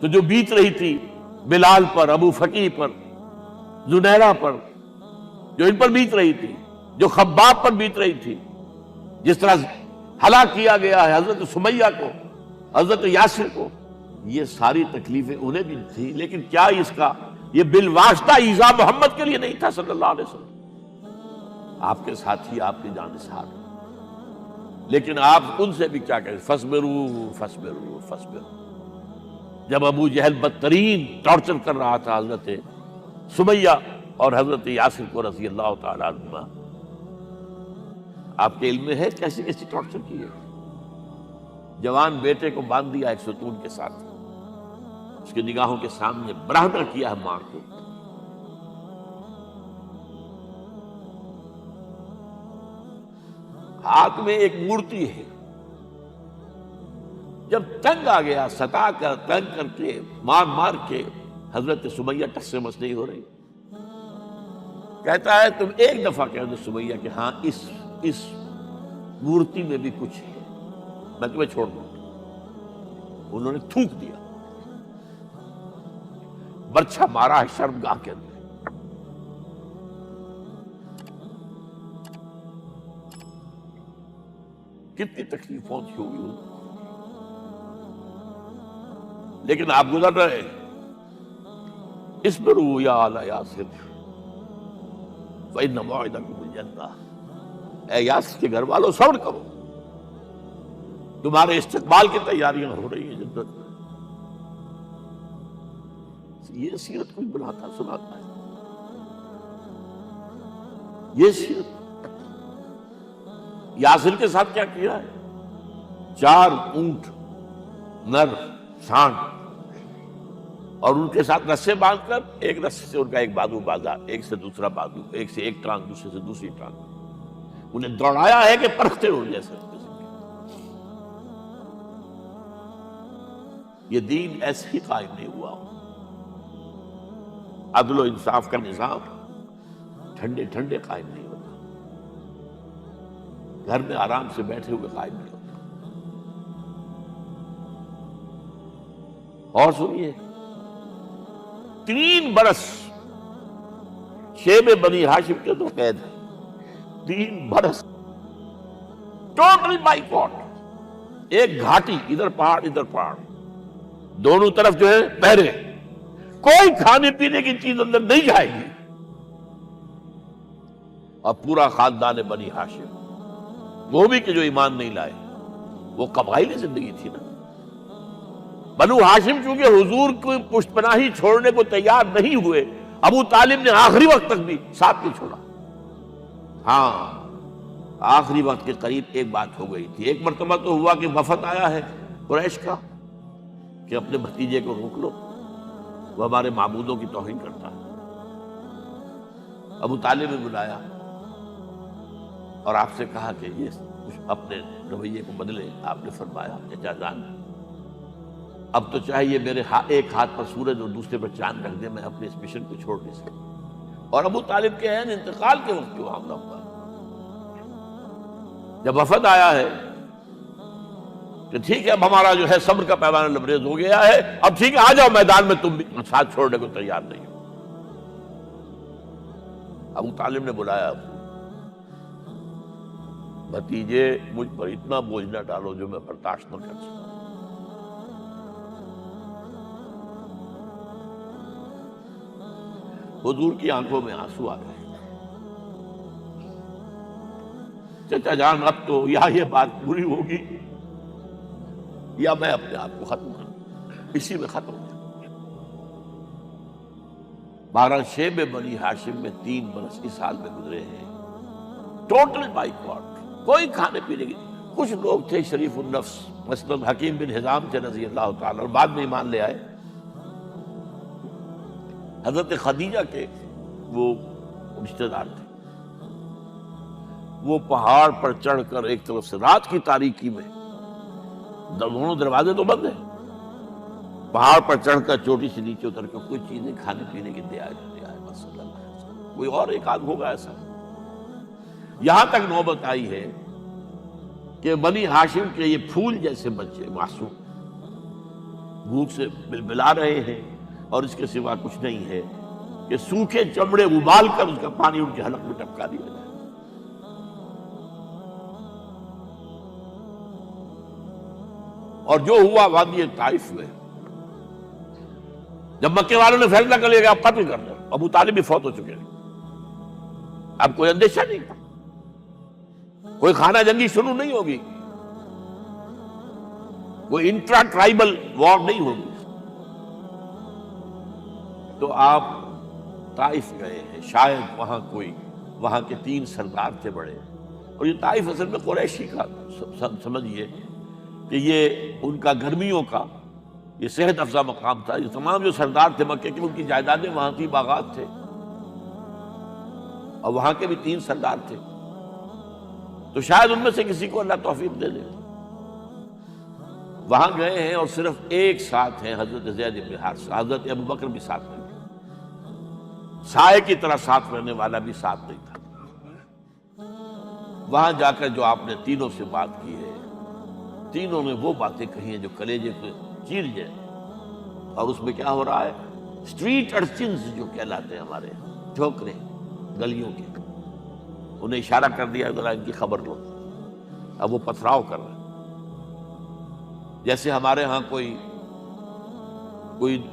تو جو بیت رہی تھی بلال پر، ابو فقی پر، زنیرہ پر، جو ان پر بیت رہی تھی، جو خباب پر بیت رہی تھی، جس طرح ہلاک کیا گیا ہے حضرت سمیہ کو، حضرت یاسر کو، یہ ساری تکلیفیں انہیں بھی تھی، لیکن کیا اس کا یہ بالواسطہ ایذا محمد کے لیے نہیں تھا صلی اللہ علیہ وسلم، آپ کے ساتھی، آپ کے جانثار، لیکن آپ ان سے بھی کیا کہیں، فصبروا فصبروا فصبروا۔ جب ابو جہل بدترین ٹارچر کر رہا تھا حضرت سمیہ اور حضرت یاسر کو رضی اللہ تعالی عنہما، آپ کے علم میں ہے کیسی کیسی ٹارچر کی ہے؟ جوان بیٹے کو باندھ دیا ایک ستون کے ساتھ، اس کی نگاہوں کے سامنے برہنہ کیا ہے مار کو، ہاتھ میں ایک مورتی ہے، جب تنگ آ گیا ستا کر تنگ کر کے مار مار کے حضرت سمیہ ٹس سے مس نہیں ہو رہی، کہتا ہے تم ایک دفعہ کہہ دو سمیہ کہ ہاں اس مورتی میں بھی کچھ ہے، میں تمہیں چھوڑ دوں۔ انہوں نے تھوک دیا، برچھا مارا ہے شرمگاہ کے اندر۔ کتنی تکلیف پہنچی ہوگی ان کو، لیکن آپ گزر رہے، اصبروا یا آل یاسر فإن موعدکم الجنہ، اے یاسر کے گھر والوں صبر کرو، تمہارے استقبال کی تیاریاں ہو رہی ہیں جنت میں۔ یہ سیرت کوئی بناتا سناتا ہے، یہ سیرت۔ یاسر کے ساتھ کیا کیا ہے؟ 4 اونٹ نر سانڈ، اور ان کے ساتھ رسے باندھ کر ایک رسے سے ان کا ایک بازو باندھا، ایک سے دوسرا بازو، ایک سے ایک ٹانگ، دوسرے سے دوسری ٹانگ، انہیں دوڑایا ہے کہ پرکھتے ہو جیسے۔ یہ دین ایسے ہی قائم نہیں ہوا، عدل و انصاف کا نظام ٹھنڈے ٹھنڈے قائم نہیں ہوتا، گھر میں آرام سے بیٹھے ہوئے قائم نہیں ہوتا۔ اور سنیے، 3 برس شیب بنی ہاشم کے تو قید ہے، 3 برس ٹوٹل بائیکاٹ، ایک گھاٹی، ادھر پہاڑ ادھر پہاڑ، دونوں طرف جو ہے پہرے، کوئی کھانے پینے کی چیز اندر نہیں جائے گی، اور پورا خاندان بنی ہاشم، وہ بھی کہ جو ایمان نہیں لائے، وہ قبائلی زندگی تھی نا۔ بنو ہاشم چونکہ حضور کو پشت پناہی چھوڑنے کو تیار نہیں ہوئے، ابو طالب نے آخری وقت تک بھی ساتھ نہیں چھوڑا۔ ہاں، آخری وقت کے قریب ایک بات ہو گئی تھی، ایک مرتبہ تو ہوا کہ وفد آیا ہے قریش کا کہ اپنے بھتیجے کو روک لو، وہ ہمارے معبودوں کی توہین کرتا ہے۔ ابو طالب نے بلایا اور آپ سے کہا کہ یہ کچھ اپنے رویے کو بدلے۔ آپ نے فرمایا چچا جان، اب تو چاہیے میرے ایک ہاتھ پر سورج اور دوسرے پر چاند رکھ دے، میں اپنے اس مشن کو چھوڑ نہیں سکتا۔ اور ابو طالب کے عین انتقال کے وقت جو حملہ ہوا، جب وفد آیا ہے کہ ٹھیک ہے اب ہمارا جو ہے صبر کا پیمانہ لبریز ہو گیا ہے، اب ٹھیک ہے آ جاؤ میدان میں، تم بھی ساتھ چھوڑنے کو تیار نہیں ہو۔ ابو طالب نے بلایا، بھتیجے مجھ پر اتنا بوجھ نہ ڈالو جو میں برداشت نہ کر سکتا۔ حضور کی آنکھوں میں آنسو آ گئے۔ چچا جان، اب تو یا یہ بات پوری ہوگی یا میں اپنے آپ کو ختم کروں، اسی میں ختم ہو جاؤں۔ 12 شیب بنی ہاشم میں 3 برس اس حال میں گزرے ہیں، ٹوٹل بائیکاٹ، کوئی کھانے پینے کی۔ کچھ لوگ تھے شریف النفس، مثلاً حکیم بن حزام تھے رضی اللہ تعالیٰ، اور بعد میں ایمان لے آئے۔ حضرت خدیجہ کے وہ رشتہ دار تھے، وہ پہاڑ پر چڑھ کر ایک طرف سے رات کی تاریکی میں، دونوں دروازے تو بند ہیں، پہاڑ پر چڑھ کر چوٹی سے نیچے اتر کر کوئی چیزیں کھانے پینے کی دے آئے بس صلی اللہ علیہ وسلم۔ کوئی اور ایک آدھ ہوگا ایسا۔ یہاں تک نوبت آئی ہے کہ بنی ہاشم کے یہ پھول جیسے بچے معصوم، بھوک سے بلبلا رہے ہیں، اور اس کے سوا کچھ نہیں ہے کہ سوکھے چمڑے ابال کر اس کا پانی ان کے حلق میں ٹپکا دیا جائے۔ اور جو ہوا وادی طائف میں، جب مکے والوں نے فیصلہ کر لیا کہ آپ قتل کر دو، ابو طالب بھی فوت ہو چکے ہیں، اب کوئی اندیشہ نہیں، کوئی خانہ جنگی شروع نہیں ہوگی، کوئی انٹرا ٹرائبل وار نہیں ہوگی، تو آپ طائف گئے ہیں۔ شاید وہاں کے 3 سردار تھے بڑے، اور یہ طائف اصل میں قریشی کا، سمجھیے کہ یہ ان کا گرمیوں کا یہ صحت افزا مقام تھا۔ یہ تمام جو سردار تھے مکے کے، ان کی جائیدادیں وہاں تھی، باغات تھے، اور وہاں کے بھی 3 سردار تھے، تو شاید ان میں سے کسی کو اللہ توفیق دے دے۔ وہاں گئے ہیں اور صرف ایک ساتھ ہیں، حضرت زید بن حارثہ، حضرت ابوبکر بھی ساتھ نہیں تھے، سائے کی طرح ساتھ رہنے والا بھی ساتھ نہیں تھا۔ وہاں جا کر جو آپ نے تینوں سے بات کی ہے، تینوں نے وہ باتیں کہی ہیں جو کلیجے کو چیر جائے، اور اس میں کیا ہو رہا ہے، اسٹریٹ ارچنز جو کہلاتے ہیں ہمارے ٹھوکرے گلیوں کے، انہیں اشارہ کر دیا ذرا ان کی خبر لو، اب وہ پتھراؤ کر رہے ہیں۔ جیسے ہمارے ہاں کوئی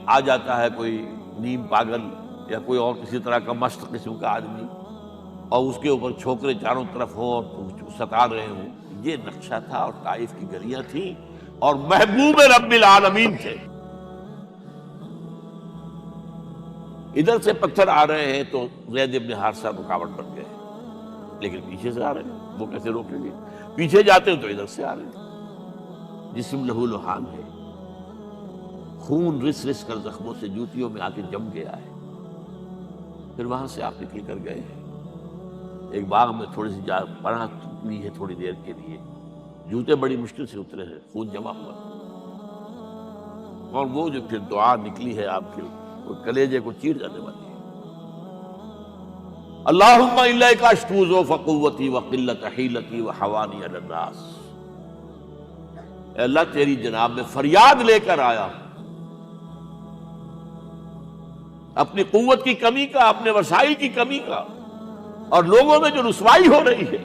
آ جاتا ہے، کوئی نیم پاگل یا کوئی اور کسی طرح کا مست قسم کا آدمی، اور اس کے اوپر چھوکرے چاروں طرف ہوں اور ستا رہے ہوں، یہ نقشہ تھا، اور طائف کی گلیاں تھیں، اور محبوب رب العالمین تھے۔ ادھر سے پتھر آ رہے ہیں تو زید بن حارثہ رکاوٹ بن گئے، لیکن پیچھے سے آ رہے ہیں، وہ کیسے روکیں گے؟ پیچھے جاتے ہیں تو ادھر سے آ رہے ہیں۔ جسم لہو لہان ہے، خون رس رس کر زخموں سے جوتیوں میں آ کے جم گیا ہے۔ پھر وہاں سے آپ نکل کر گئے ہیں، ایک باغ میں تھوڑی سی پناہ لی ہے تھوڑی دیر کے لیے، جوتے بڑی مشکل سے اترے ہیں، خون جمع ہوا، اور وہ جو پھر دعا نکلی ہے آپ کے، وہ کلیجے کو چیر جانے والی ہے۔ اللہم الیک اشکو ضعف قوتی وقلت حیلتی وحوانی علی الناس، اے اللہ تیری جناب میں فریاد لے کر آیا اپنی قوت کی کمی کا، اپنے وسائل کی کمی کا، اور لوگوں میں جو رسوائی ہو رہی ہے،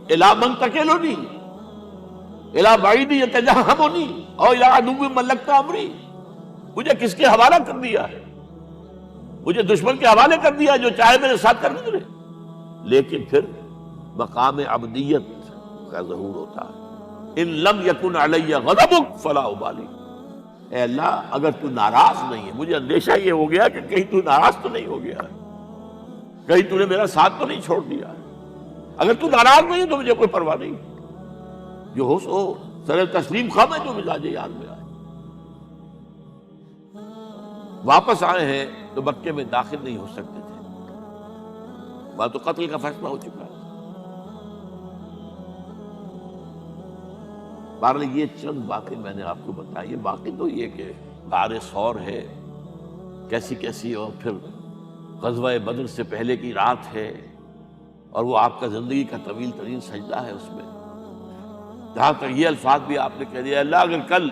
الی من تکلنی الی بعید یتجہمنی او الی عدو ملکت امری، مجھے کس کے حوالہ کر دیا ہے، مجھے دشمن کے حوالے کر دیا جو چاہے میرے ساتھ کر گزرے۔ لیکن پھر مقام عبدیت کا ظہور ہوتا ہے، ان لم یکن علی غضبک فلا ابالی، اے اللہ اگر تو ناراض نہیں ہے، مجھے اندیشہ یہ ہو گیا کہ کہیں تو ناراض تو نہیں ہو گیا ہے، کہیں تو نے میرا ساتھ تو نہیں چھوڑ دیا ہے، اگر تو ناراض نہیں ہے تو مجھے کوئی پرواہ نہیں، جو ہو سو سر تسلیم خم ہے جو مزاج یار میں آئے۔ واپس آئے ہیں تو مکے میں داخل نہیں ہو سکتے تھے، وہاں تو قتل کا فیصلہ ہو چکا ہے۔ بہرحال یہ چند باتیں میں نے آپ کو بتائی، باقی تو یہ کہ غار ثور ہے کیسی کیسی، اور پھر غزوہ بدر سے پہلے کی رات ہے، اور وہ آپ کا زندگی کا طویل ترین سجدہ ہے، اس میں جہاں تک یہ الفاظ بھی آپ نے کہہ دیا، اللہ اگر کل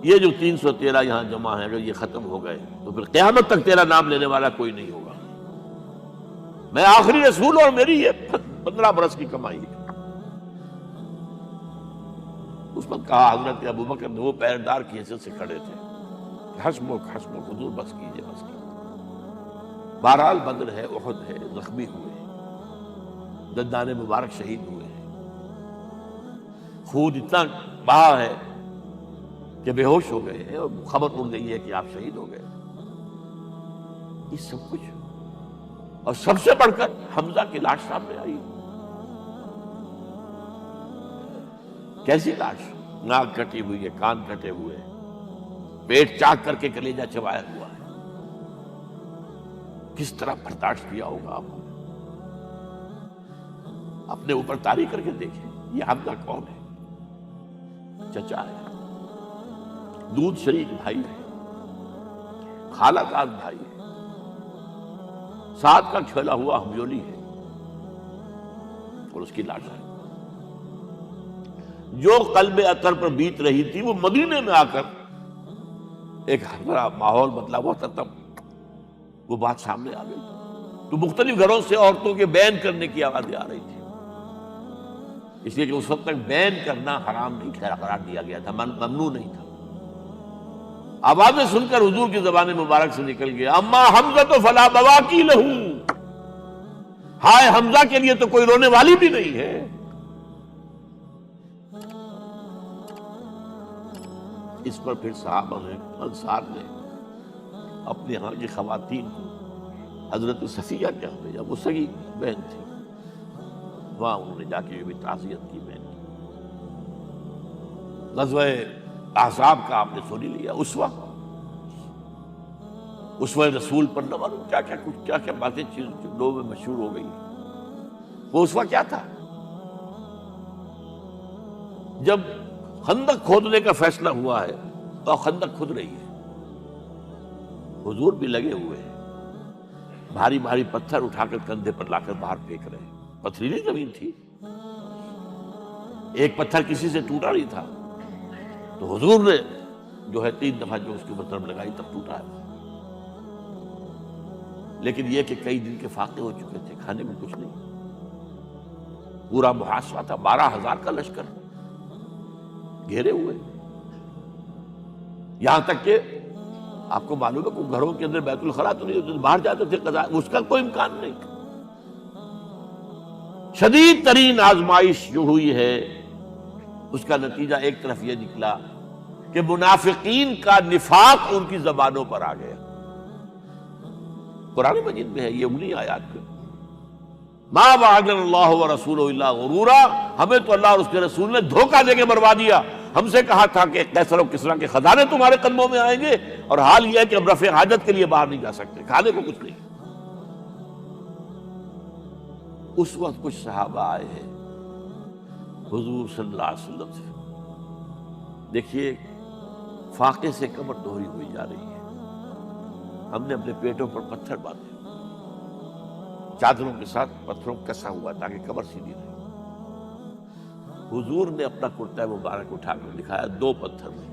یہ جو 313 یہاں جمع ہیں اگر یہ ختم ہو گئے تو پھر قیامت تک تیرا نام لینے والا کوئی نہیں ہوگا، میں آخری رسول اور میری یہ 15 برس کی کمائی ہے۔ اس وقت کہا حضرت ابوبکر نے، وہ پہرےدار کی حیثیت سے کھڑے تھے، حسبک حسبک حضور بس کیجئے بس کیجئے۔ بہرحال بدر ہے، احد ہے، زخمی ہوئے، دندان مبارک شہید ہوئے ہیں، خون اتنا بہا ہے کہ بے ہوش ہو گئے ہیں، اور خبر اڑ گئی ہے کہ آپ شہید ہو گئے۔ یہ سب کچھ، اور سب سے بڑھ کر حمزہ کی لاش سامنے آئی، کیسی لاش، ناک کٹی ہوئی ہے، کان کٹے ہوئے، پیٹ چاک کر کے کلیجہ چبایا ہوا ہے، کس طرح برداشت کیا ہوگا آپ نے؟ اپنے اوپر طاری کر کے دیکھیں، یہ حمزہ کون ہے؟ چچا ہے، دودھ شریک بھائی ہے، خالہ دار بھائی ہے، ساتھ کا کھیلا ہوا ہمجولی ہے، اور اس کی لاش ہے۔ جو قلب اطہر پر بیت رہی تھی وہ مدینے میں آ کر ایک بڑا ماحول بدلا ہوا تھا، تب وہ بات سامنے آ گئی تو مختلف گھروں سے عورتوں کے بین کرنے کی آوازیں آ رہی تھی، اس لیے کہ اس وقت تک بین کرنا حرام نہیں قرار دیا گیا تھا، ممنوع نہیں تھا۔ آوازیں سن کر حضور کی زبان مبارک سے نکل گیا اما حمزہ تو فلا بواکی لہو، ہائے حمزہ کے لیے تو کوئی رونے والی بھی نہیں ہے۔ اس پر پھر صحابہ نے، انصار نے اپنے ہاں کی خواتین کو حضرت صفیہ کیا بھیجا، وہ سگی بہن تھی، وہاں انہوں نے جا کے بھی تعزیت کی بہن کی۔ غزوہ احزاب کا آپ نے سن لیا، اسوہ رسول پر نہ معلوم کیا کیا باتیں لوگوں میں مشہور ہو گئی۔ وہ اسوہ کیا تھا؟ جب خندق کھودنے کا فیصلہ ہوا ہے تو خندق کھود رہی ہے، حضور بھی لگے ہوئے ہیں، بھاری بھاری پتھر اٹھا کر کندھے پر لا کر باہر پھینک رہے ہیں، پتھریلی زمین تھی، ایک پتھر کسی سے ٹوٹا نہیں تھا، تو حضور نے جو ہے 3 دفعہ جو اس کے اوپر ضرب لگائی تب ٹوٹا ہے۔ لیکن یہ کہ کئی دن کے فاقے ہو چکے تھے، کھانے میں کچھ نہیں، پورا محاصرہ تھا، 12,000 کا لشکر گھیرے ہوئے، یہاں تک کہ آپ کو معلوم ہے کہ گھروں کے اندر بیت الخلا تو نہیں ہوتے، باہر جاتے تھے قضاء، اس کا کوئی امکان نہیں۔ شدید ترین آزمائش جو ہوئی ہے اس کا نتیجہ ایک طرف یہ نکلا کہ منافقین کا نفاق ان کی زبانوں پر آ گیا۔ قرآن مجید میں ہے یہ انہی آیات میں، ما وعدنا اللہ ورسولہ الا غرورا، ہمیں تو اللہ اور اس کے رسول نے دھوکہ دے کے مروا دیا۔ ہم سے کہا تھا کہ قیصر و کسریٰ کے خزانے تمہارے قدموں میں آئیں گے، اور حال یہ ہے کہ اب رفع حاجت کے لیے باہر نہیں جا سکتے، کھانے کو کچھ نہیں۔ اس وقت کچھ صحابہ آئے ہیں حضور صلی اللہ علیہ وسلم سے، دیکھیے فاقے سے کمر دوہری ہوئی جا رہی ہے، ہم نے اپنے پیٹوں پر پتھر باندھے، چادروں کے ساتھ پتھروں کسا ہوا تاکہ کمر سیدھی رہے۔ حضور نے اپنا کرتا مبارک اٹھا کر دکھایا 2 پتھر میں،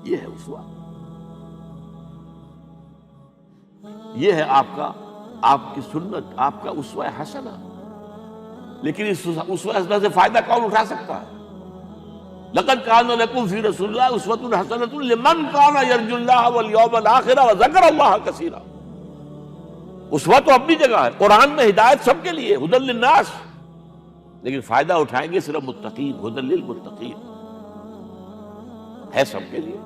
یہ ہے اسوہ، یہ ہے آپ کی سنت، آپ کا اسوہ حسنہ۔ لیکن اس اسوہ حسنہ سے فائدہ کون اٹھا سکتا ہے؟ لقد کان لکم فی رسول اللہ اسوۃ حسنۃ لمن کان یرجو اللہ والیوم الآخر وذکر اللہ کثیرا۔ اسوہ تو اپنی جگہ ہے، قرآن میں ہدایت سب کے لیے، ھدی للناس، لیکن فائدہ اٹھائیں گے صرف متقین، ھدی للمتقین، ہے سب کے لیے،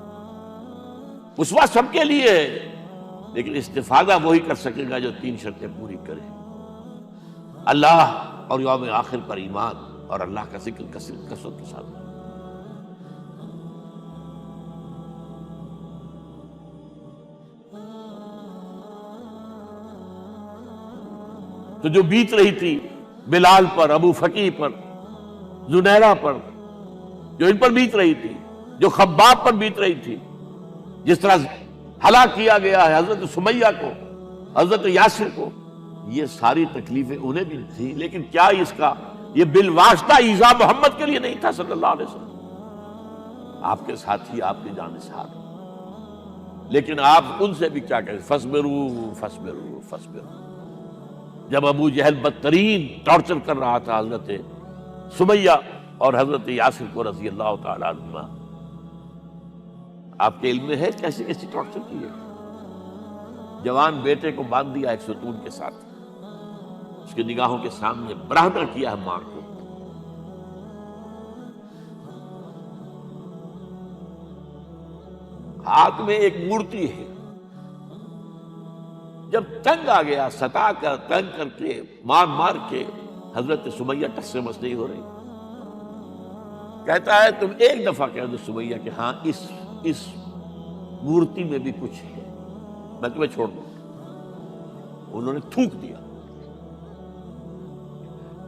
اسوہ سب کے لیے ہے، لیکن استفادہ وہی کر سکے گا جو 3 شرطیں پوری کرے: اللہ اور یوم آخر پر ایمان، اور اللہ کا ذکر کثرت کے ساتھ۔ تو جو بیت رہی تھی بلال پر، ابو فقیہ پر، زنیرہ پر، جو ان پر بیت رہی تھی، جو خباب پر بیت رہی تھی، جس طرح ہلاک کیا گیا ہے حضرت سمیہ کو، حضرت یاسر کو، یہ ساری تکلیفیں انہیں بھی تھی، لیکن کیا اس کا یہ بالواسطہ ایذا محمد کے لیے نہیں تھا صلی اللہ علیہ وسلم، آپ کے ساتھی، آپ کے جانثار، لیکن آپ ان سے بھی کیا کہیں، فصبروا فصبروا فصبروا۔ جب ابو جہل بدترین ٹارچر کر رہا تھا حضرت سمیہ اور حضرت یاسر کو رضی اللہ تعالیٰ عنہما، آپ کے علم میں ہے کیسی کیسی ٹارچر کی ہے؟ جوان بیٹے کو باندھ دیا ایک ستون کے ساتھ، اس کی نگاہوں کے سامنے برہنہ کیا ہے ماں کو، ہاتھ میں ایک مورتی ہے، جب تنگ آ گیا، ستا کر تنگ کر کے مار کے حضرت سمیہ ٹس سے مس نہیں ہو رہی، کہتا ہے تم ایک دفعہ کہہ دو سمیہ کہ ہاں اس مورتی میں بھی کچھ ہے، میں تمہیں چھوڑ دوں۔ انہوں نے تھوک دیا،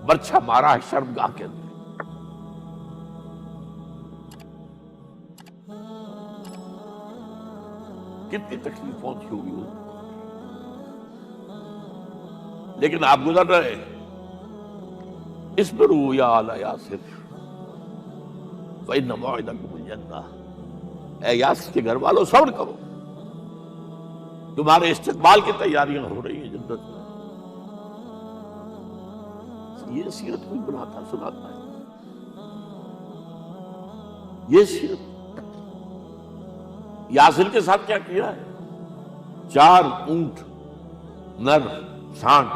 برچھا مارا ہے شرمگاہ کے اندر۔ کتنی تکلیف پہنچی ہوگی وہ، لیکن آپ گزر رہے، اصبروا یا آل یاسر فإن موعدکم الجنہ، اے یاسر کے گھر والوں صبر کرو، تمہارے استقبال کی تیاریاں ہو رہی ہیں جنت میں۔ یہ سیرت کوئی بناتا سناتا ہے، یہ سیرت۔ یاسر کے ساتھ کیا کیا ہے؟ 4 اونٹ نر سانڈ،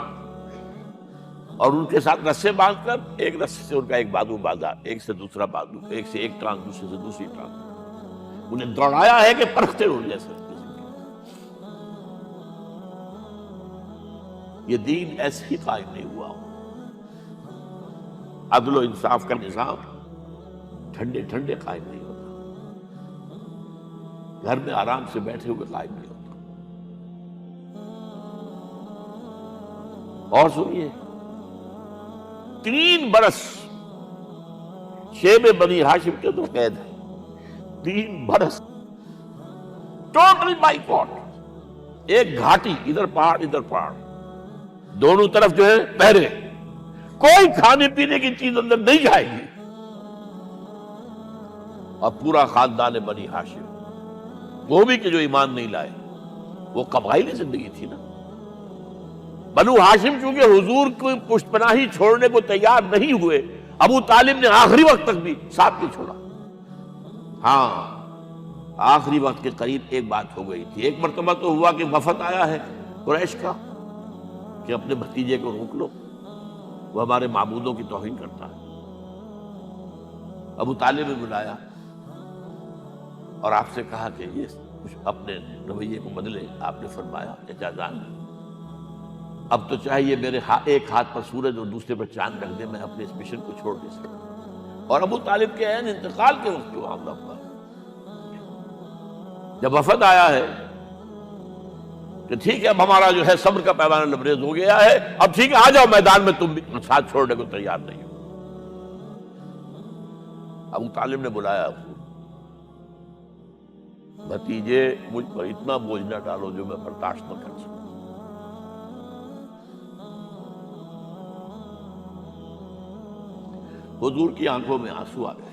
اور ان کے ساتھ رسے باندھ کر ایک رسے سے ان کا ایک بازو باندھا، ایک سے دوسرا بازو، ایک سے ایک ٹانگ، دوسرے سے دوسری ٹانگ، انہیں دوڑایا ہے کہ پرکھتے ہو جیسے۔ یہ دین ایسے ہی قائم نہیں ہوا۔ عدل و انصاف کا نظام ٹھنڈے ٹھنڈے قائم نہیں ہوتا، گھر میں آرام سے بیٹھے ہوئے قائم نہیں ہوتا۔ اور سنیے، 3 برس شیب بنی ہاشم کے تو قید ہے، 3 برس ٹوٹل بائیکاٹ، ایک گھاٹی، ادھر پہاڑ ادھر پہاڑ، دونوں طرف جو ہے پہرے، کوئی کھانے پینے کی چیز اندر نہیں جائے گی۔ اور پورا خاندان بنی ہاشم، وہ بھی کہ جو ایمان نہیں لائے، وہ قبائلی زندگی تھی نا۔ بنو ہاشم چونکہ حضور کو پشت پناہی چھوڑنے کو تیار نہیں ہوئے، ابو طالب نے آخری وقت تک بھی ساتھ نہیں چھوڑا۔ ہاں، آخری وقت کے قریب ایک بات ہو گئی تھی، ایک مرتبہ تو ہوا کہ وفد آیا ہے قریش کا کہ اپنے بھتیجے کو روک لو، وہ ہمارے معبودوں کی توہین کرتا ہے۔ ابو طالب نے بلایا اور آپ سے کہا کہ یہ کچھ اپنے رویے کو بدلے۔ آپ نے فرمایا چچا جان، اب تو چاہیے میرے ایک ہاتھ پر سورج اور دوسرے پر چاند رکھ دے، میں اپنے اس مشن کو چھوڑ نہیں سکتا۔ اور ابو طالب کے عین انتقال کے وقت جو معاملہ ہوا، جب وفد آیا ہے کہ ٹھیک ہے اب ہمارا جو ہے صبر کا پیمانہ لبریز ہو گیا ہے، اب ٹھیک ہے آ جاؤ میدان میں، تم بھی ساتھ چھوڑنے کو تیار نہیں ہو۔ ابو طالب نے بلایا، بھتیجے مجھ پر اتنا بوجھ نہ ڈالو جو میں برداشت نہ کر سکوں۔ حضور کی آنکھوں میں آنسو آ گئے۔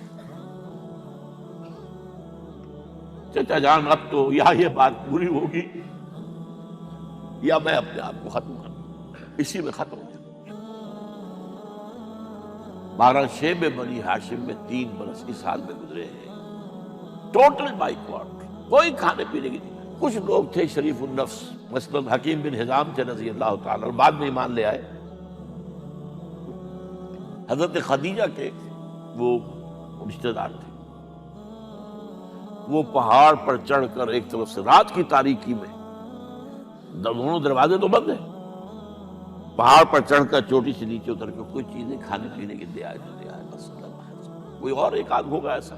چچا جان، اب تو یا یہ بات پوری ہوگی یا میں اپنے آپ کو ختم کر دوں، اسی میں ختم ہو جاؤں۔ 12 شیب بنی ہاشم میں 3 برس اس حال میں گزرے ہیں، ٹوٹل بائیکاٹ، کوئی کھانے پینے کی نہیں۔ کچھ لوگ تھے شریف النفس، مثلا حکیم بن حزام تھے رضی اللہ تعالی، اور بعد میں ایمان لے آئے۔ حضرت خدیجہ کے وہ رشتہ دار تھے، وہ پہاڑ پر چڑھ کر ایک طرف سے رات کی تاریکی میں، دونوں دروازے تو بند ہیں، پہاڑ پر چڑھ کر چوٹی سے نیچے اتر کے کوئی چیزیں کھانے پینے کی دے آئے بس، کوئی اور ایک آدھ ہوگا ایسا۔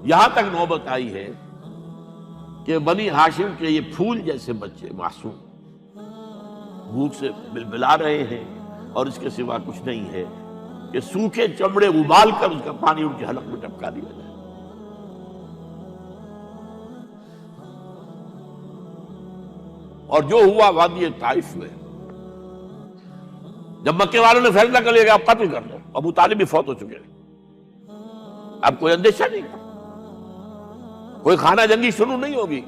یہاں تک نوبت آئی ہے کہ بنی ہاشم کے یہ پھول جیسے بچے معصوم بھوک سے بلبلا رہے ہیں، اور اس کے سوا کچھ نہیں ہے کہ سوکھے چمڑے ابال کر اس کا پانی ان کے حلق میں ٹپکا دیا جائے۔ اور جو ہوا وادی طائف میں، جب مکے والوں نے فیصلہ کر لیا کہ آپ قتل کر دو، ابو طالب بھی فوت ہو چکے، اب کوئی اندیشہ نہیں، کوئی خانہ جنگی شروع نہیں ہوگی،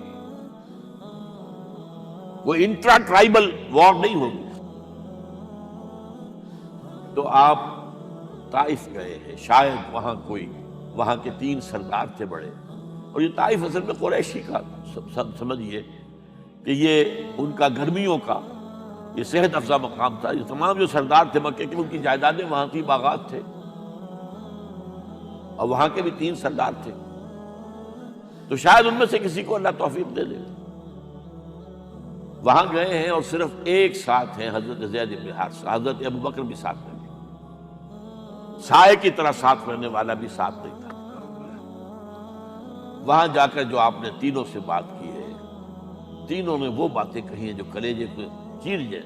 کوئی انٹرا ٹرائبل وار نہیں ہوگی، تو آپ طائف گئے ہیں۔ شاید وہاں کے 3 سردار تھے بڑے، اور یہ طائف اصل میں قریشی کا سمجھیے کہ یہ ان کا گرمیوں کا یہ صحت افزا مقام تھا۔ یہ تمام جو سردار تھے مکے کے، ان کی جائیدادیں وہاں کی باغات تھے، اور وہاں کے بھی 3 سردار تھے، تو شاید ان میں سے کسی کو اللہ توفیق دے دے۔ وہاں گئے ہیں اور صرف ایک ساتھ ہیں، حضرت زید بن حارثہ، حضرت ابو بکر بھی ساتھ نہیں، سائے کی طرح ساتھ رہنے والا بھی ساتھ نہیں تھا۔ وہاں جا کر جو آپ نے تینوں سے بات کی ہے، تینوں نے وہ باتیں کہی ہیں جو کلیجے کو چیر جائے،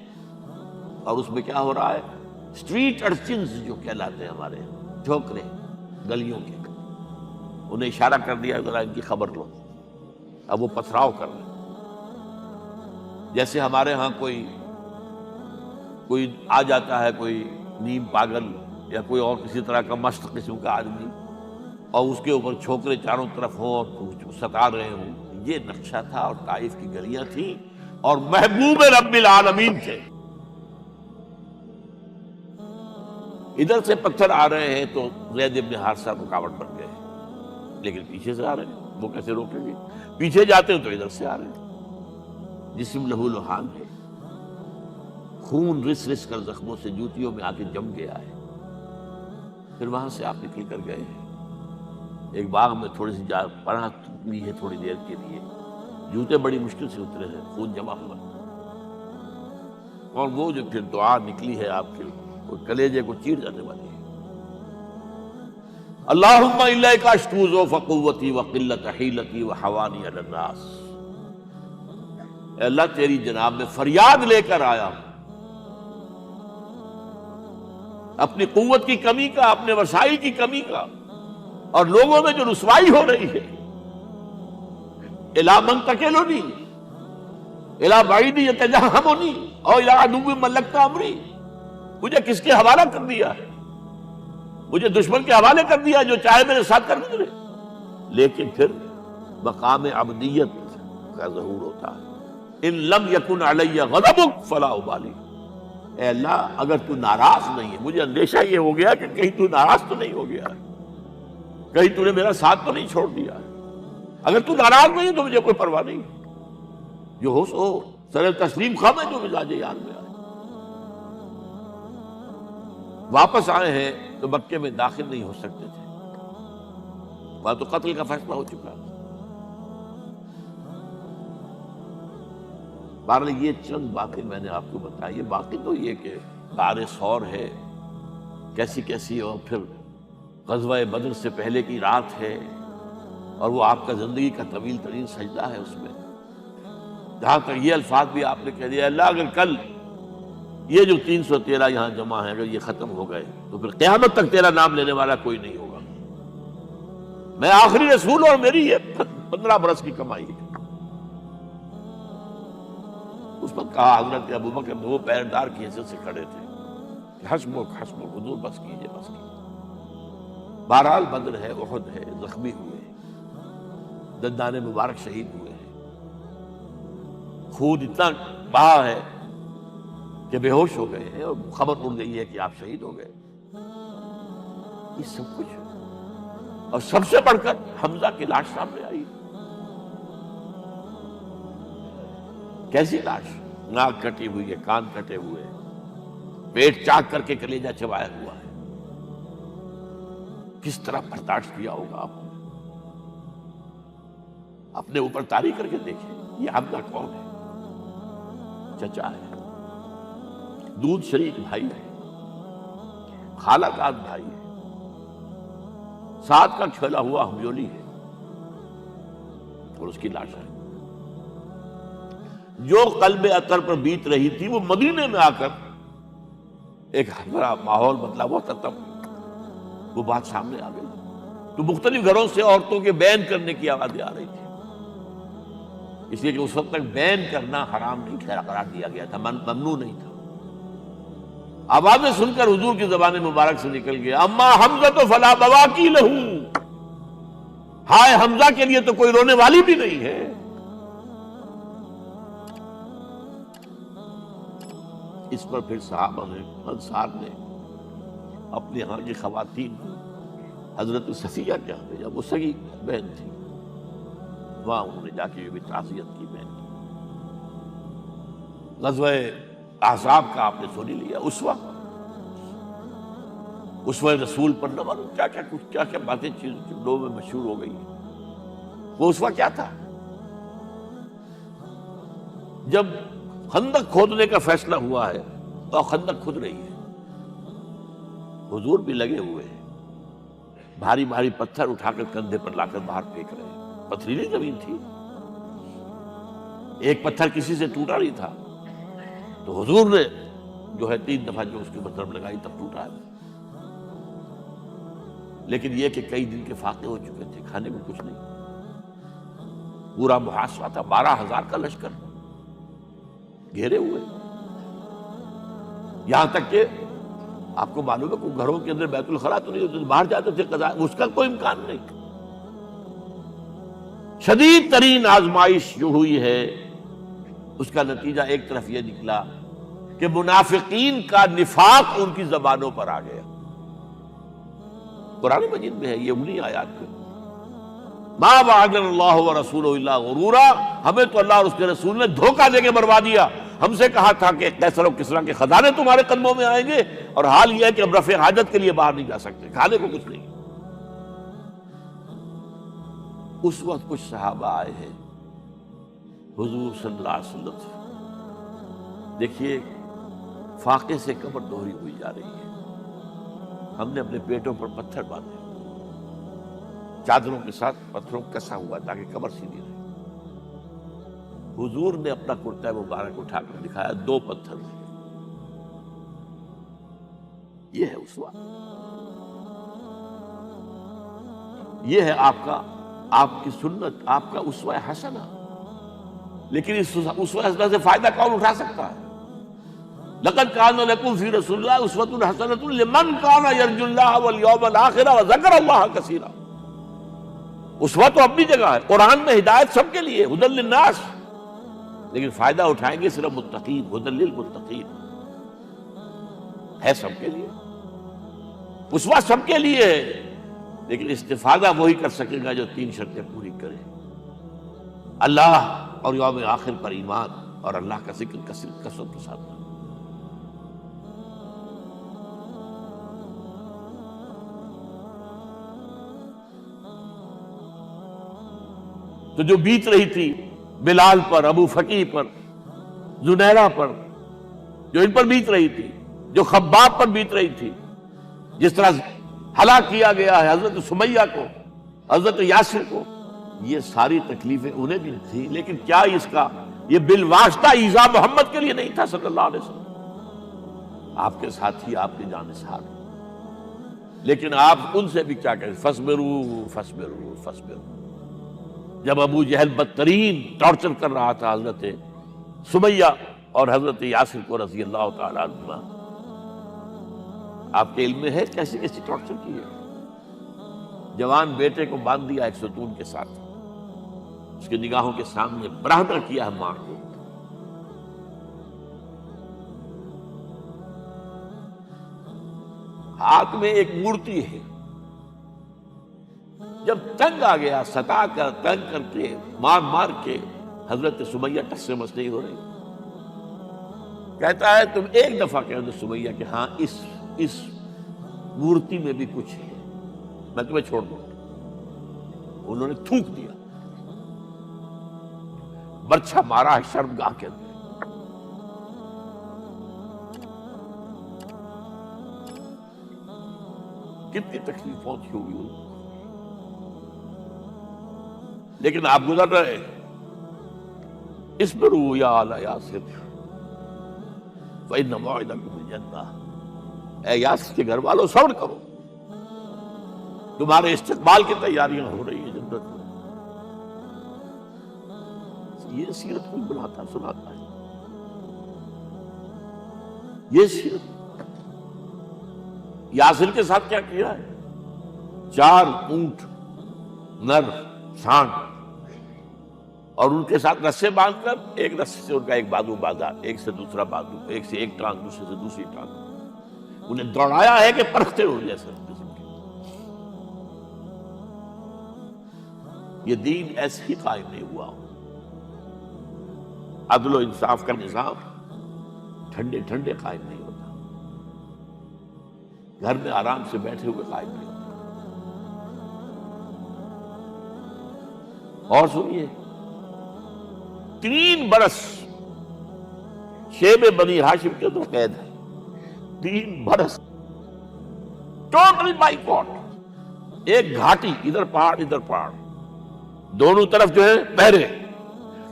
اور اس میں کیا ہو رہا ہے، اسٹریٹ ارچنز جو کہلاتے ہیں ہمارے جھوکرے گلیوں کے، انہیں اشارہ کر دیا ذرا ان کی خبر لو، اب وہ پتھراؤ کر رہے ہیں۔ جیسے ہمارے ہاں کوئی آ جاتا ہے، کوئی نیم پاگل یا کوئی اور کسی طرح کا مست قسم کا آدمی، اور اس کے اوپر چھوکرے چاروں طرف ہوں اور ستا رہے ہوں. یہ نقشہ تھا اور طائف کی گلیاں تھیں اور محبوب رب العالمین تھے. ادھر سے پتھر آ رہے ہیں تو زید بن حارثہ رکاوٹ بن گئے، لیکن پیچھے سے آ رہے ہیں، وہ کیسے روکیں گے؟ پیچھے جاتے ہیں تو ادھر سے آ رہے ہیں. جسم لہو لہان ہے، خون رس رس کر زخموں سے جوتیوں میں آ کے جم گیا ہے. پھر وہاں سے آپ نکل کر گئے ہیں ایک باغ میں، تھوڑی سی پناہ لی ہے تھوڑی دیر کے لیے، جوتے بڑی مشکل سے اترے ہیں، خون جمع ہوا، اور وہ جو پھر دعا نکلی ہے آپ کے وہ کلیجے کو چیر جانے والی ہے. اللہم الیک اشکو ضعف قوتی وقلت حیلتی وحوانی علی الناس. اے اللہ تیری جناب میں فریاد لے کر آیا ہوں اپنی قوت کی کمی کا، اپنے وسائل کی کمی کا، اور لوگوں میں جو رسوائی ہو رہی ہے. الی من تکلنی الی بعید یتجہمنی او الی عدو ملکت امری. مجھے کس کے حوالہ کر دیا ہے؟ مجھے دشمن کے حوالے کر دیا جو چاہے میرے ساتھ کر گزرے. لیکن پھر مقام عبدیت کا ظہور ہوتا ہے. ان لم یکن علی غضبک فلا ابالی. اے اللہ اگر تو ناراض نہیں ہے، مجھے اندیشہ یہ ہو گیا کہ کہیں تو ناراض تو نہیں ہو گیا ہے، کہیں تو نے میرا ساتھ تو نہیں چھوڑ دیا ہے. اگر تو ناراض نہیں ہے تو مجھے کوئی پرواہ نہیں، جو ہو سو سر تسلیم خواہ میں جو مزاج یار میں آئے. واپس آئے ہیں تو مکے میں داخل نہیں ہو سکتے تھے، وہاں تو قتل کا فیصلہ ہو چکا. بہرحال یہ چند باتیں میں نے آپ کو بتائی. باقی تو یہ کہ غار ثور ہے کیسی کیسی، اور پھر غزوہ بدر سے پہلے کی رات ہے، اور وہ آپ کا زندگی کا طویل ترین سجدہ ہے. اس میں جہاں تک یہ الفاظ بھی آپ نے کہہ دیا، اللہ اگر کل یہ جو 313 یہاں جمع ہیں اگر یہ ختم ہو گئے تو پھر قیامت تک تیرا نام لینے والا کوئی نہیں ہوگا. میں آخری رسول اور میری یہ 15 برس کی کمائی ہے. اس وقت کہا حضرت ابوبکر دو پیردار کی حیثیت سے کھڑے تھے کہ حسبک حسبک حضور بس کیجئے بس کیجئے. بہرحال بدر ہے، احد ہے، زخمی ہوئے ہیں، دندان مبارک شہید ہوئے ہیں، خون اتنا بہا ہے کہ بے ہوش ہو گئے ہیں، اور خبر اڑ گئی ہے کہ آپ شہید ہو گئے. یہ سب کچھ، اور سب سے بڑھ کر حمزہ کی لاش سامنے آئی. کیسی لاش؟ ناک کٹی ہوئی ہے، کان کٹے ہوئے ہیں، پیٹ چاک کر کے کلیجہ چبایا ہوا ہے. کس طرح برداشت کیا ہوگا آپ نے؟ اپنے اوپر تاری کر کے دیکھیں. یہ حمزہ کون ہے؟ چچا ہے، دودھ شریک بھائی ہے، خالہ داد بھائی ہے، ساتھ کا کھیلا ہوا ہمیولی ہے، اور اس کی لاش ہے. جو قلب اطہر پر بیت رہی تھی وہ مدینے میں آ کر ایک بڑا ماحول بدلا ہوا تھا. تب وہ بات سامنے آ گئی تو مختلف گھروں سے عورتوں کے بین کرنے کی آوازیں آ رہی تھی، اس لیے کہ اس وقت تک بین کرنا حرام نہیں قرار دیا گیا تھا، ممنوع نہیں تھا. آوازیں سن کر حضور کی زبان مبارک سے نکل گیا، اما حمزہ تو فلا بواکی لہو. ہائے حمزہ کے لیے تو کوئی رونے والی بھی نہیں ہے. اس پر پھر صحابہ نے، انصار نے اپنے ہاں کی خواتین حضرت صفیہ کے ہاں بھیجا، وہ سگی بہن تھی، وہاں انہوں نے جا کے بھی تعزیت کی. بہن کی غزوہ احزاب کا آپ نے سن ہی لیا. اس وقت رسول پر نہ معلوم کیا کیا باتیں لوگوں میں مشہور ہو گئی. وہ اس وقت کیا تھا؟ جب خندق کھودنے کا فیصلہ ہوا ہے اور خندق کھد رہی ہے، حضور بھی لگے ہوئے ہیں، بھاری بھاری پتھر اٹھا کر کندھے پر لا کر باہر پھینک رہے ہیں. پتھریلی زمین تھی، ایک پتھر کسی سے ٹوٹا نہیں تھا، تو حضور نے جو ہے 3 دفعہ جو اس کی طرف لگائی تب ٹوٹا ہے. لیکن یہ کہ کئی دن کے فاقے ہو چکے تھے، کھانے کو کچھ نہیں، پورا محاصرہ تھا، 12,000 کا لشکر گھیرے ہوئے. یہاں تک کہ آپ کو معلوم ہے کہ گھروں کے اندر بیت الخلا تو نہیں ہوتے، باہر جاتے تھے قضاء، اس کا کوئی امکان نہیں۔ شدید ترین آزمائش جو ہوئی ہے اس کا نتیجہ ایک طرف یہ نکلا کہ منافقین کا نفاق ان کی زبانوں پر آ گیا۔ قرآن مجید میں ہے یہ انہی آیات پہ، ما وعدنا اللہ ورسولہ الا غرورا، ہمیں تو اللہ اور اس کے رسول نے دھوکہ دے کے مروا دیا۔ ہم سے کہا تھا کہ قیصر و کسریٰ کے خزانے تمہارے قدموں میں آئیں گے، اور حال یہ ہے کہ اب رفع حاجت کے لیے باہر نہیں جا سکتے، کھانے کو کچھ نہیں۔ اس وقت کچھ صحابہ آئے ہیں حضور صلی اللہ علیہ وسلم سے، دیکھیے فاقے سے کمر دوہری ہوئی جا رہی ہے، ہم نے اپنے پیٹوں پر پتھر باندھے، چادروں کے ساتھ پتھروں کو کسا ہوا تاکہ کمر سیدھی رہے۔ حضور نے اپنا کرتا مبارک اٹھا کر دکھایا، 2 پتھر تھے۔ یہ ہے اسوہ، یہ ہے آپ کی سنت، آپ کا اسوہ حسنہ۔ لیکن اس اسوہ حسنہ سے فائدہ کون اٹھا سکتا ہے؟ لقد کان لکم فی رسول اللہ اسوۃ حسنۃ لمن کان یرجو اللہ والیوم الآخر وذکر اللہ کثیرا۔ اسوہ تو اپنی جگہ ہے، قرآن میں ہدایت سب کے لیے، ھدی للناس، لیکن فائدہ اٹھائیں گے صرف متقین، ھدی للمتقین، ہے سب کے لیے، اسوہ سب کے لیے ہے، لیکن استفادہ وہی کر سکے گا جو 3 شرطیں پوری کرے: اللہ اور یوم آخر پر ایمان، اور اللہ کا ذکر کثرت کے ساتھ۔ تو جو بیت رہی تھی بلال پر، ابو فقیہ پر، زنیرہ پر، جو ان پر بیت رہی تھی، جو خباب پر بیت رہی تھی، جس طرح ہلاک کیا گیا ہے حضرت سمیہ کو، حضرت یاسر کو، یہ ساری تکلیفیں انہیں بھی تھی، لیکن کیا اس کا یہ بالواسطہ ایذا محمد کے لیے نہیں تھا صلی اللہ علیہ وسلم؟ آپ کے ساتھی، آپ کے جانثار، لیکن آپ ان سے بھی کیا کہیں، فصبروا فصبروا فصبروا۔ جب ابو جہل بدترین ٹارچر کر رہا تھا حضرت سمیہ اور حضرت یاسر کو رضی اللہ تعالیٰ عنہ، آپ کے علم میں ہے کیسی کیسی ٹارچر کی ہے؟ جوان بیٹے کو باندھ دیا ایک ستون کے ساتھ، اس کی نگاہوں کے سامنے برہنہ کیا ہے ماں کو، ہاتھ میں ایک مورتی ہے، جب تنگ آ گیا، ستا کر تنگ کر کے مار مار کے حضرت سمیہ ٹس سے مس نہیں ہو رہی، کہتا ہے تم ایک دفعہ کہہ دو سمیہ کہ ہاں اس مورتی میں بھی کچھ ہے، میں تمہیں چھوڑ دوں۔ انہوں نے تھوک دیا، برچھا مارا ہے شرمگاہ کے اندر۔ کتنی تکلیف پہنچی ہوگی ان کو، لیکن آپ گزر رہے، اصبروا یا آل یاسر فإن موعدکم الجنہ، اے یاسر کے گھر والوں صبر کرو، تمہارے استقبال کی تیاریاں ہو رہی ہیں جنت میں۔ یہ سیرت کوئی بناتا سناتا ہے، یہ سیرت۔ یاسر کے ساتھ کیا کیا ہے؟ 4 اونٹ نر سانڈ، اور ان کے ساتھ رسے باندھ کر ایک رسے سے ان کا ایک بازو باندھا، ایک سے دوسرا بازو، ایک سے ایک ٹانگ، دوسرے سے دوسری ٹانگ، انہیں دوڑایا ہے کہ پرکھتے ہو جیسے۔ یہ دین ایسے ہی قائم نہیں ہوا۔ عدل و انصاف کا نظام ٹھنڈے ٹھنڈے قائم نہیں ہوتا، گھر میں آرام سے بیٹھے ہوئے قائم نہیں ہوتا۔ اور سنیے، 3 برس شیب بنی ہاشم کے تو قید ہے، 3 برس ٹوٹل بائیکاٹ، ایک گھاٹی، ادھر پہاڑ ادھر پہاڑ، دونوں طرف جو ہے پہرے،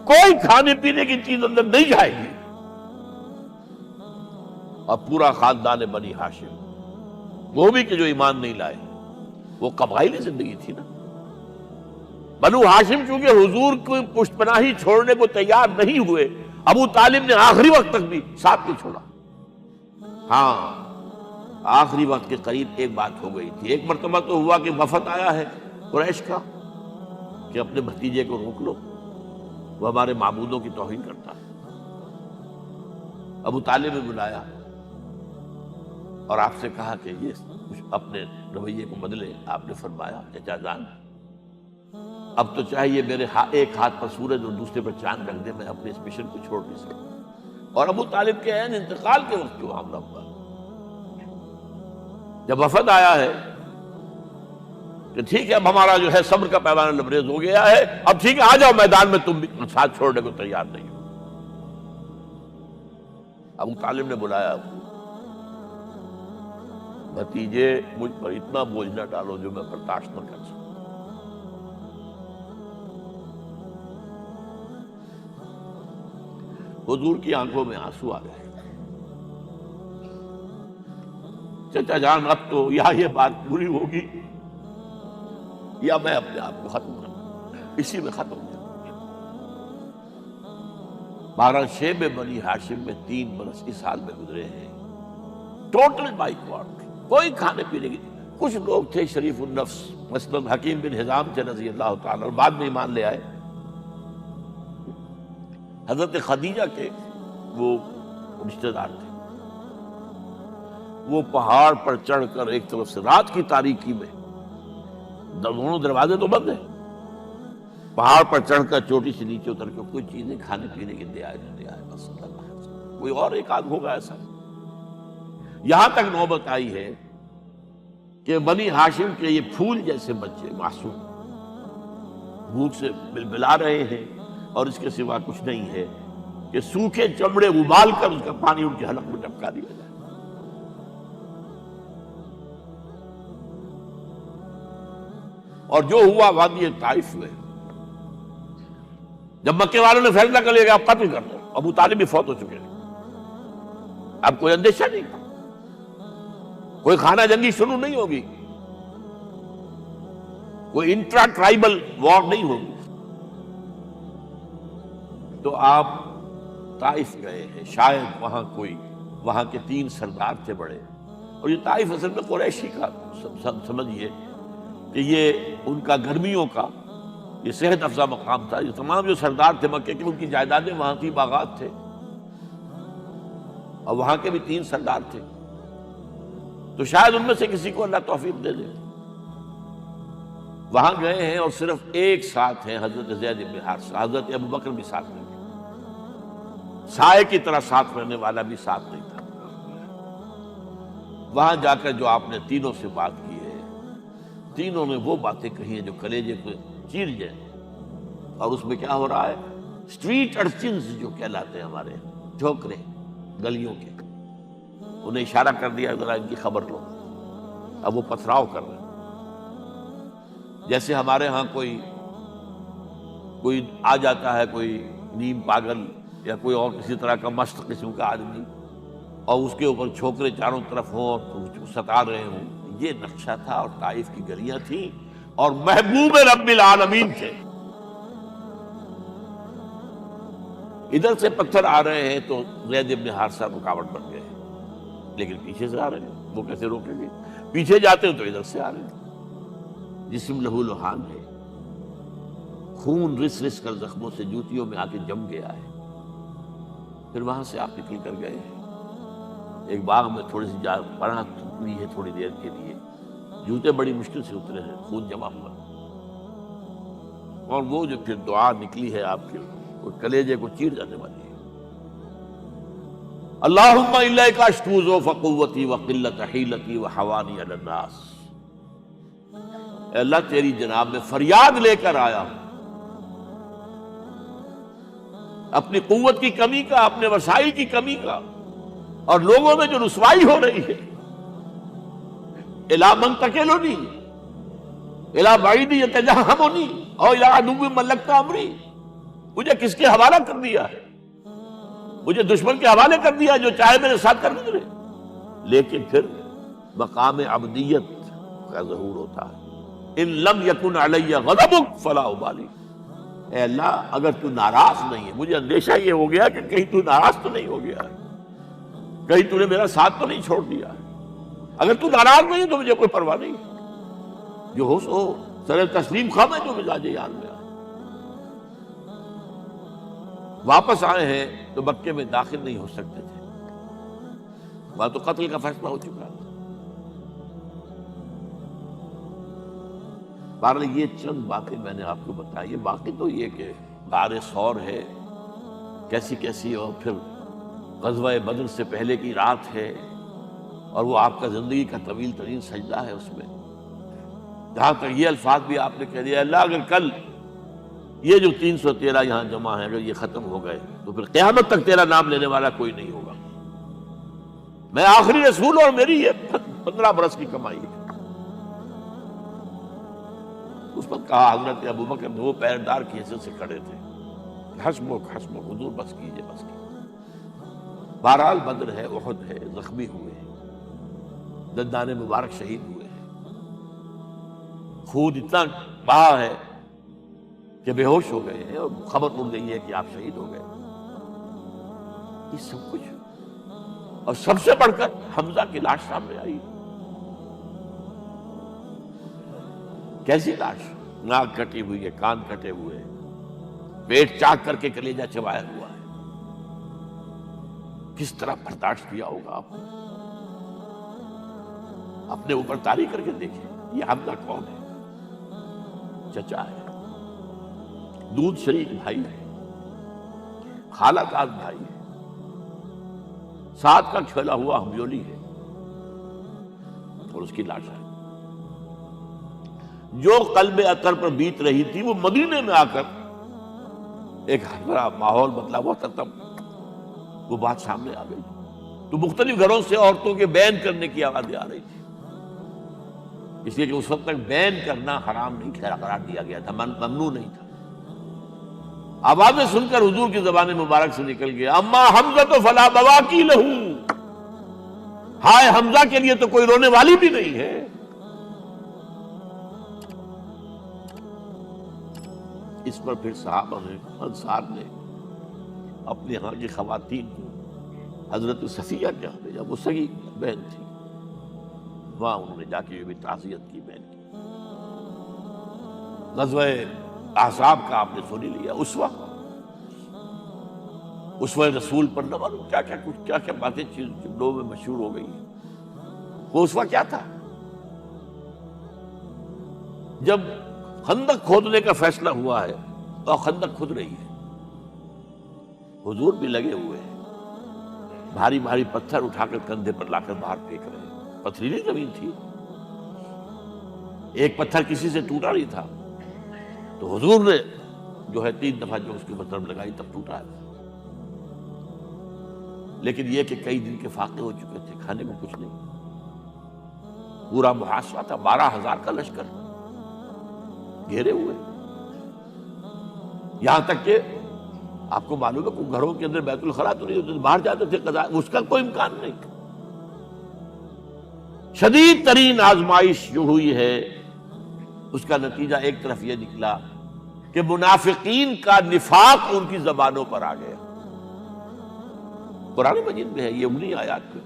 کوئی کھانے پینے کی چیز اندر نہیں جائے گی، اور پورا خاندان بنی ہاشم، وہ بھی کہ جو ایمان نہیں لائے، وہ قبائلی زندگی تھی نا۔ بنو ہاشم چونکہ حضور کو پشت پناہی چھوڑنے کو تیار نہیں ہوئے، ابو طالب نے آخری وقت تک بھی ساتھ نہیں چھوڑا۔ ہاں، آخری وقت کے قریب ایک بات ہو گئی تھی. ایک مرتبہ تو ہوا کہ وفد آیا ہے قریش کا کہ اپنے بھتیجے کو روک لو، وہ ہمارے معبودوں کی توہین کرتا ہے. ابو طالب نے بلایا اور آپ سے کہا کہ یہ کچھ اپنے رویے کو بدلے. آپ نے فرمایا چچا جان اب تو چاہیے میرے ایک ہاتھ پر سورج اور دوسرے پر چاند رکھ دے، میں اپنے اس مشن کو چھوڑ نہیں سکتا. اور ابو طالب کے عین انتقال کے وقت جو معاملہ ہوا، جب وفد آیا ہے کہ ٹھیک ہے اب ہمارا جو ہے صبر کا پیمانہ لبریز ہو گیا ہے، اب ٹھیک ہے آ جاؤ میدان میں، تم بھی ساتھ چھوڑنے کو تیار نہیں ہو. ابو طالب نے بلایا بھتیجے مجھ پر اتنا بوجھ نہ ڈالو جو میں برداشت نہ کر سکوں. حضور کی آنکھوں میں آنسو آ گئے. چچا جان اب تو یا یہ بات پوری ہوگی یا میں اپنے آپ کو ختم کروں، اسی میں ختم ہو جاؤں. 12 شیب بنی ہاشم میں 3 برس اس حال میں گزرے ہیں. ٹوٹل بائیکاٹ، کوئی کھانے پینے کی. کچھ لوگ تھے شریف النفس، مثلا حکیم بن حزام تھے رضی اللہ تعالیٰ اور بعد میں ایمان لے آئے. حضرت خدیجہ کے وہ رشتہ دار تھے. وہ پہاڑ پر چڑھ کر ایک طرف سے رات کی تاریکی میں، دونوں دروازے تو بند ہیں، پہاڑ پر چڑھ کر چوٹی سے نیچے اتر کے کوئی چیزیں کھانے پینے کی دے آئے بس. کوئی اور ایک آدھ ہوگا ایسا. یہاں تک نوبت آئی ہے کہ بنی ہاشم کے یہ پھول جیسے بچے معصوم بھوک سے بلبلا رہے ہیں اور اس کے سوا کچھ نہیں ہے کہ سوکھے چمڑے ابال کر اس کا پانی ان کے حلق میں ٹپکا دیا جائے. اور جو ہوا وادی طائف میں، جب مکے والوں نے فیصلہ کر لیا کہ آپ قتل کر دو، ابو طالب بھی فوت ہو چکے ہیں، اب کوئی اندیشہ نہیں، کوئی خانہ جنگی شروع نہیں ہوگی، کوئی انٹرا ٹرائبل وار نہیں ہوگی. تو آپ طائف گئے ہیں. شاید وہاں کے 3 سردار تھے بڑے، اور یہ طائف اصل میں قریشی کا سمجھیے کہ یہ ان کا گرمیوں کا یہ صحت افزا مقام تھا. یہ تمام جو سردار تھے مکے کے، ان کی جائیدادیں وہاں تھی، باغات تھے، اور وہاں کے بھی 3 سردار تھے. تو شاید ان میں سے کسی کو اللہ توفیق دے دے. وہاں گئے ہیں اور صرف ایک ساتھ ہیں، حضرت زید بن حارثہ. حضرت ابو بکر بھی ساتھ نہیں تھے، سائے کی طرح ساتھ رہنے والا بھی ساتھ نہیں تھا. وہاں جا کر جو آپ نے تینوں سے بات کی ہے، تینوں نے وہ باتیں کہی ہیں جو کلیجے کو چیر جائیں. اور اس میں کیا ہو رہا ہے؟ اسٹریٹ ارچنز جو کہلاتے ہیں ہمارے جھوکرے گلیوں کے، انہیں اشارہ کر دیا ذرا ان کی خبر لو. اب وہ پتھراؤ کر رہے ہیں. جیسے ہمارے ہاں کوئی آ جاتا ہے، کوئی نیم پاگل یا کوئی اور کسی طرح کا مست قسم کا آدمی، اور اس کے اوپر چھوکرے چاروں طرف ہوں اور ستا رہے ہوں. یہ نقشہ تھا، اور طائف کی گلیاں تھیں، اور محبوب رب العالمین تھے. ادھر سے پتھر آ رہے ہیں تو زید بن حارثہ رکاوٹ بن گئے، لیکن پیچھے سے آ رہے ہیں، وہ کیسے روکیں گے؟ پیچھے جاتے ہیں تو ادھر سے آ رہے ہیں. جسم لہو لہان ہے، خون رس رس کر زخموں سے جوتیوں میں آ کے جم گیا ہے. پھر وہاں سے آپ نکل کر گئے ہیں. ایک باغ میں تھوڑی سی پناہ ہوئی ہے تھوڑی دیر کے لیے. جوتے بڑی مشکل سے اترے ہیں، خون جمع ہوا. اور وہ جو پھر دعا نکلی ہے آپ کے، وہ کلیجے کو چیر جانے والی ہے. اللہم الیک اشکو ضعف قوتی وقلت حیلتی وحوانی علی الناس. اے اللہ تیری جناب میں فریاد لے کر آیا ہوں اپنی قوت کی کمی کا، اپنے وسائل کی کمی کا، اور لوگوں میں جو رسوائی ہو رہی ہے. الی من تکلنی الی بعید یتجہمنی اور الی عدو ملکت امری. مجھے کس کے حوالہ کر دیا ہے؟ مجھے دشمن کے حوالے کر دیا جو چاہے میرے ساتھ کر گزرے. لیکن پھر مقام عبدیت کا ظہور ہوتا ہے. ان لم یکن علی غضبک فلا ابالی. اے اللہ اگر تو ناراض نہیں ہے، مجھے اندیشہ یہ ہو گیا کہ کہیں تو ناراض تو نہیں ہو گیا ہے، کہیں تو نے میرا ساتھ تو نہیں چھوڑ دیا ہے. اگر تو ناراض نہیں ہے تو مجھے کوئی پرواہ نہیں، جو ہو سو سر تسلیم خواہ میں جو مزاج یار میں آئے۔ واپس آئے ہیں تو مکے میں داخل نہیں ہو سکتے تھے، وہاں تو قتل کا فیصلہ ہو چکا تھا۔ بہرحال یہ چند باتیں میں نے آپ کو بتائی، باقی تو یہ کہ غار ثور ہے کیسی کیسی، اور پھر غزوہ بدر سے پہلے کی رات ہے، اور وہ آپ کا زندگی کا طویل ترین سجدہ ہے۔ اس میں جہاں تک یہ الفاظ بھی آپ نے کہہ دیا، اللہ اگر کل یہ جو 313 یہاں جمع ہیں اگر یہ ختم ہو گئے تو پھر قیامت تک تیرا نام لینے والا کوئی نہیں ہوگا، میں آخری رسول اور میری یہ 15 برس کی کمائی ہے۔ اس وقت کہا حضرت ابوبکر نے، وہ پیردار کی حیثیت سے کھڑے تھے، حسبک حسبک حضور بس کیجئے بس کیجئے۔ بہرحال بدر ہے، احد ہے، زخمی ہوئے ہیں، دندان مبارک شہید ہوئے ہیں، خون اتنا بہا ہے کہ بے ہوش ہو گئے ہیں، اور خبر اڑ گئی ہے کہ آپ شہید ہو گئے۔ یہ سب کچھ، اور سب سے بڑھ کر حمزہ کی لاش سامنے آئی۔ کیسی لاش؟ ناک کٹی ہوئی ہے، کان کٹے ہوئے ہیں، پیٹ چاک کر کے کلیجہ چبایا ہوا ہے۔ کس طرح برداشت کیا ہوگا آپ نے؟ اپنے اوپر طاری کر کے دیکھیں، یہ حمزہ کون ہے؟ چچا ہے، دودھ شریک بھائی ہے، خالہ کا بھائی ہے، ساتھ کا کھیلا ہوا ہمجولی ہے، اور اس کی لاش ہے۔ جو قلب اطہر پر بیت رہی تھی وہ مدینے میں آ کر ایک بڑا ماحول بدلا ہوا تھا، تب وہ بات سامنے آ گئی۔ تو مختلف گھروں سے عورتوں کے بین کرنے کی آوازیں آ رہی تھی، اس لیے کہ اس وقت تک بین کرنا حرام نہیں قرار دیا گیا تھا، ممنوع نہیں تھا۔ آوازیں سن کر حضور کی زبان مبارک سے نکل گیا، اما حمزہ تو فلا بواکی لہو، ہائے حمزہ کے لیے تو کوئی رونے والی بھی نہیں ہے۔ اس پر پھر صحابہ نے، انصار نے اپنے ہاں کی خواتین کو حضرت صفیہ کے ہاں بھیجا، وہ سگی بہن تھی، وہاں انہوں نے جا کے بھی تعزیت کی بہن کی۔ غزوہ احزاب کا آپ نے سنی لیا، اسوہ رسول پر نہ معلوم کیا کیا باتیں لوگوں میں مشہور ہو گئی ہیں۔ وہ اسوہ کیا تھا؟ جب خندق کھودنے کا فیصلہ ہوا ہے تو خندق کھود رہی ہے، حضور بھی لگے ہوئے ہیں، بھاری بھاری پتھر اٹھا کر کندھے پر لا کر باہر پھینک رہے ہیں، پتھریلی زمین تھی، ایک پتھر کسی سے ٹوٹا نہیں تھا، تو حضور نے جو ہے 3 دفعہ جو اس کے پتھر میں لگائی تب ٹوٹا ہے۔ لیکن یہ کہ کئی دن کے فاقے ہو چکے تھے، کھانے کو کچھ نہیں، پورا محاصرہ تھا، 12,000 کا لشکر گھیرے ہوئے، یہاں تک کہ آپ کو معلوم ہے کہ گھروں کے اندر بیت الخلا تو نہیں ہوتے، باہر جاتے تھے قضاء، اس کا کوئی امکان نہیں۔ شدید ترین آزمائش جو ہوئی ہے اس کا نتیجہ ایک طرف یہ نکلا کہ منافقین کا نفاق ان کی زبانوں پر آ گیا۔ قرآن مجید میں ہے یہ انہی آیات میں،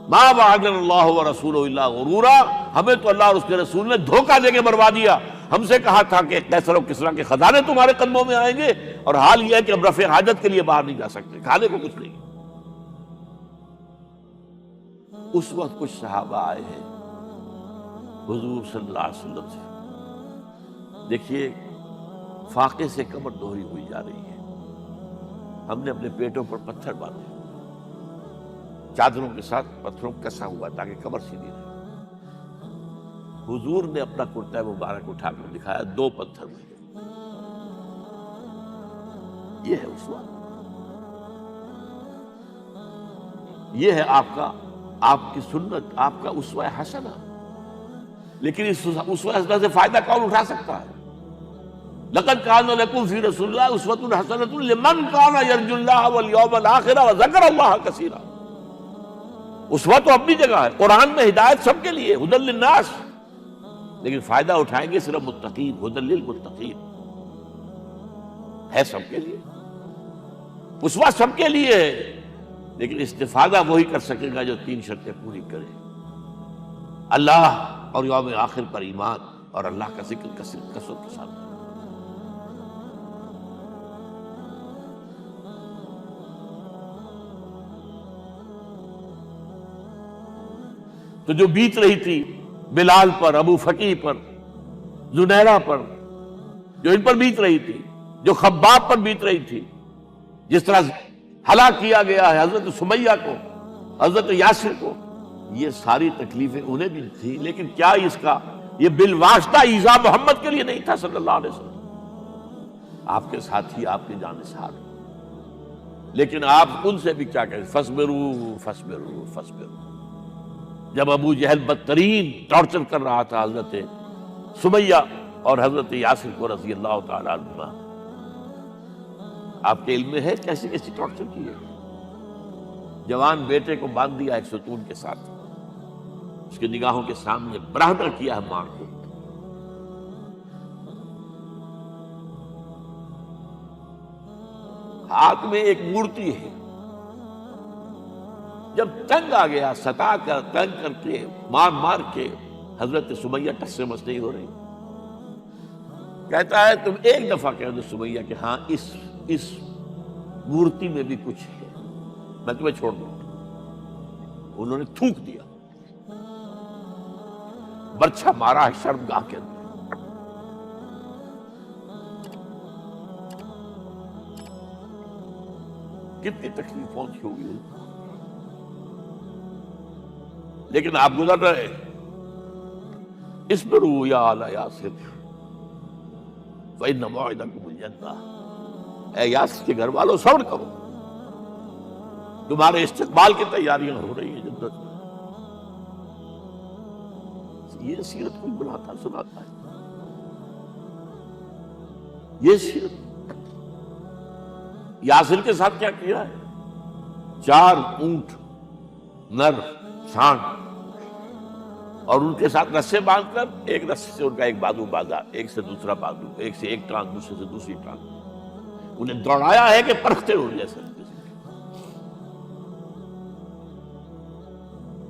ما وعدنا اللہ ورسولہ الا غرورا، ہمیں تو اللہ اور اس کے رسول نے دھوکہ دے کے مروا دیا۔ ہم سے کہا تھا کہ قیصر و کسریٰ کے خزانے تمہارے قدموں میں آئیں گے، اور حال یہ ہے کہ اب رفع حاجت کے لیے باہر نہیں جا سکتے، کھانے کو کچھ نہیں۔ اس وقت کچھ صحابہ آئے ہیں حضور صلی اللہ علیہ وسلم سے، دیکھیے فاقے سے کمر دوہری ہوئی جا رہی ہے، ہم نے اپنے پیٹوں پر پتھر باندھے، چادروں کے ساتھ پتھروں کسا ہوا تاکہ کمر سیدھی رہے۔ حضور نے اپنا کرتا مبارک اٹھا کر دکھایا، 2 پتھر مل گئے۔ یہ ہے اسوہ، یہ ہے آپ کی سنت، آپ کا اسوہ حسنہ۔ لیکن اس اسوہ حسنہ سے فائدہ کون اٹھا سکتا ہے؟ لقد كان لكم في رسول الله اسوة حسنة لمن كان يرجو الله واليوم الآخر وذكر الله كثيرا۔ اسوہ تو اپنی جگہ ہے، قرآن میں ہدایت سب کے لیے، ہدی للناس، لیکن فائدہ اٹھائیں گے صرف متقین، ہدی للمتقین، ہے سب کے لیے، اسوہ سب کے لیے ہے، لیکن استفادہ وہی کر سکے گا جو 3 شرطیں پوری کرے۔ اللہ اور یوم آخر پر ایمان اور اللہ کا ذکر کثرت کے ساتھ. تو جو بیت رہی تھی بلال پر، ابو فقیہ پر، زنیرہ پر، جو ان پر بیت رہی تھی، جو خباب پر بیت رہی تھی، جس طرح ہلاک کیا گیا ہے حضرت سمیہ کو، حضرت یاسر کو، یہ ساری تکلیفیں انہیں بھی تھی، لیکن کیا اس کا یہ بالواسطہ ایذا محمد کے لیے نہیں تھا صلی اللہ علیہ وسلم؟ آپ کے ساتھی، آپ کے جانثار، لیکن آپ ان سے بھی کیا کہیں، فصبروا فصبروا فصبروا. جب ابو جہل بدترین ٹارچر کر رہا تھا حضرت سمیہ اور حضرت یاسر کو رضی اللہ تعالی عنہما، آپ کے علم میں ہے کیسی کیسی ٹارچر کی ہے. جوان بیٹے کو باندھ دیا ایک ستون کے ساتھ، اس کی نگاہوں کے سامنے برہنہ کیا ہے مار کو. ہاتھ میں ایک مورتی ہے، جب تنگ آ گیا، ستا کر تنگ کر کے مار مار کے حضرت سمیہ ٹس سے مس نہیں ہو رہی. کہتا ہے تم ایک دفعہ کہہ دو سمیہ کہ ہاں اس مورتی میں بھی کچھ ہے، میں تمہیں چھوڑ دوں. انہوں نے تھوک دیا، برچھا مارا ہے شرمگاہ کے اندر. کتنی تکلیف پہنچی ہوگی، لیکن آپ گزر رہے. اصبروا یا آل یاسر فإن موعدکم الجنہ. اے یاسر کے گھر والوں صبر کرو، تمہارے استقبال کی تیاریاں ہو رہی ہیں جنت میں. یہ سیرت کوئی بلاتا سناتا ہے؟ یہ سیرت یاسر کے ساتھ کیا کیا ہے؟ 4 اونٹ نر سانڈ، اور ان کے ساتھ رسے باندھ کر ایک رسے سے ان کا ایک بازو باندھا، ایک سے دوسرا بازو، ایک سے ایک ٹانگ، دوسرے سے دوسری ٹانگ. انہیں دوڑایا ہے کہ پرکھتے ہو جیسے.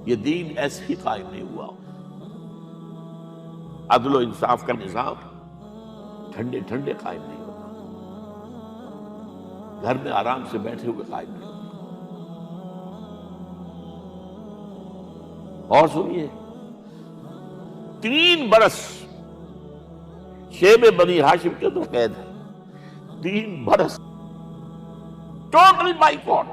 یہ دین ایسے ہی قائم نہیں ہوا. عدل و انصاف کا نظام ٹھنڈے ٹھنڈے قائم نہیں ہوتا، گھر میں آرام سے بیٹھے ہوئے قائم نہیں ہوتا. اور سنیے، 3 برس شیب بنی ہاشم کے اندر قید ہے. 3 برس ٹوٹل بائیکاٹ.